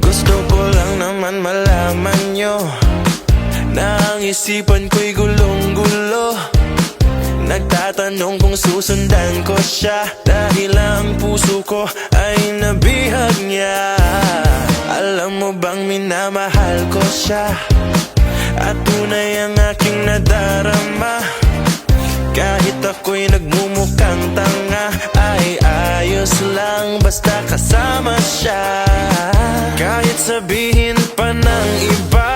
Gusto ko lang naman malaman nyo na ang isipan ko'y gulong-gulo. Nagtatanong kung susundan ko siya dahil ang puso ko ay nabihag niya. Alam mo bang minamahal ko siya at tunay ang aking nadarama. Kahit ako'y nagmumukhang tanga, ay ayos lang basta kasama siya. Kahit sabihin pa ng iba,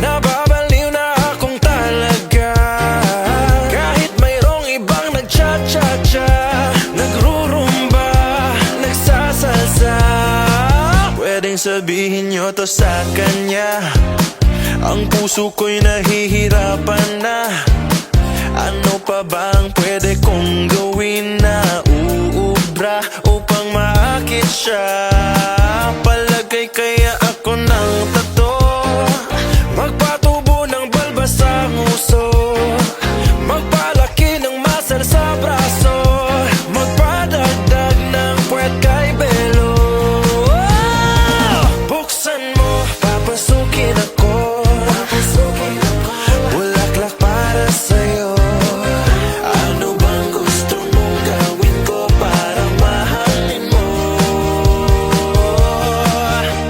nababaliw na akong talaga. Kahit mayroong ibang nagcha-cha-cha, nagrurumba, nagsasalsa, pwedeng sabihin nyo to sa kanya. Ang puso ko'y nahihirapan na. Ano pa bang pwede kong gawin na uubra upang maakit siya? Palagay kaya ako ng tato, magpatubo ng balbas sa nguso, magpalaki ng muscle sa braso, magpadagdag ng puwet kay Belo. Buksan mo, papasukin ako, bulaklak para sa'yo. Ano bang gusto mong gawin ko para mahalin mo?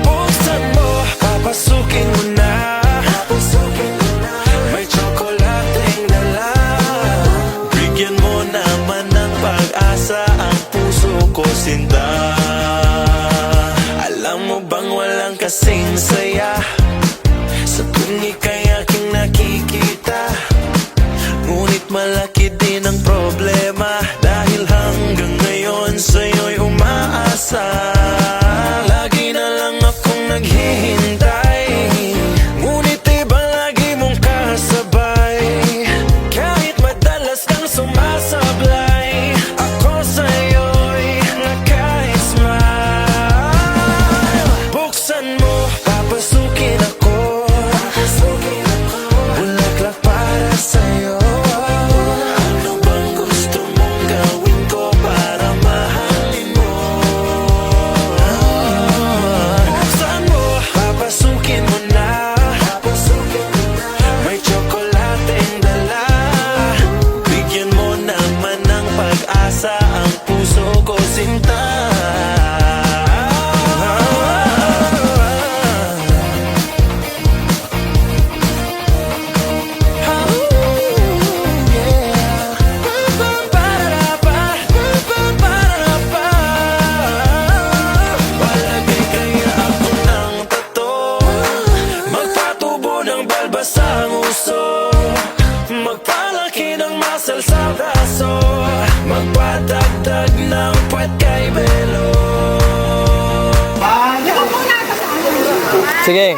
Buksan mo, papasukin mo na, may tsokolateng dala. Bigyan mo naman ng pag-asa ang puso ko, sinta. Alam mo bang walang kasing saya sa tuwing ika'y aking nakikita? Ngunit malaki din ang problema dahil hanggang ngayon sa'yo'y umaasa. Lagi na lang akong naghihintay, ngunit iba lagi mong kasabay. Kahit madalas kang sumasablay, ako sa'yo'y naka-smile. Buksan mo, papasukin ako, bulaklak para sa'yo. Ano bang gusto mong gawin ko para mahalin mo? Buksan mo, papasukin mo na, may tsokolateng dala. Bigyan mo naman ng pag-asa ang puso ko, sinta. Palagay kaya ako ng tato, magpatubo ng balbas sa nguso, magpalaki ng muscle sa braso, magpadagdag ng puwet kay Belo. Sige.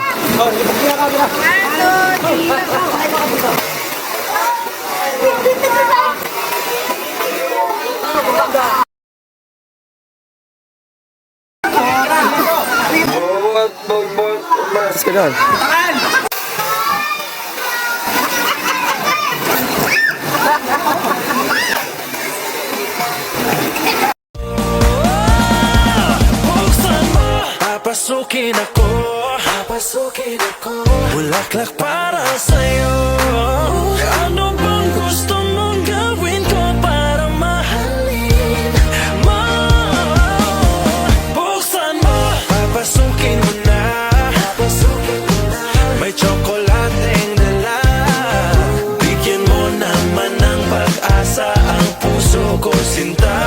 Sige doon. Buksan mo, papasukin ako, bulaklak para sa'yo. Ano bang gusto mong gawin ko para mahalin mo? Buksan mo, papasukin mo na, may tsokolateng dala. Bigyan mo naman ng pag-asa ang puso ko, sinta.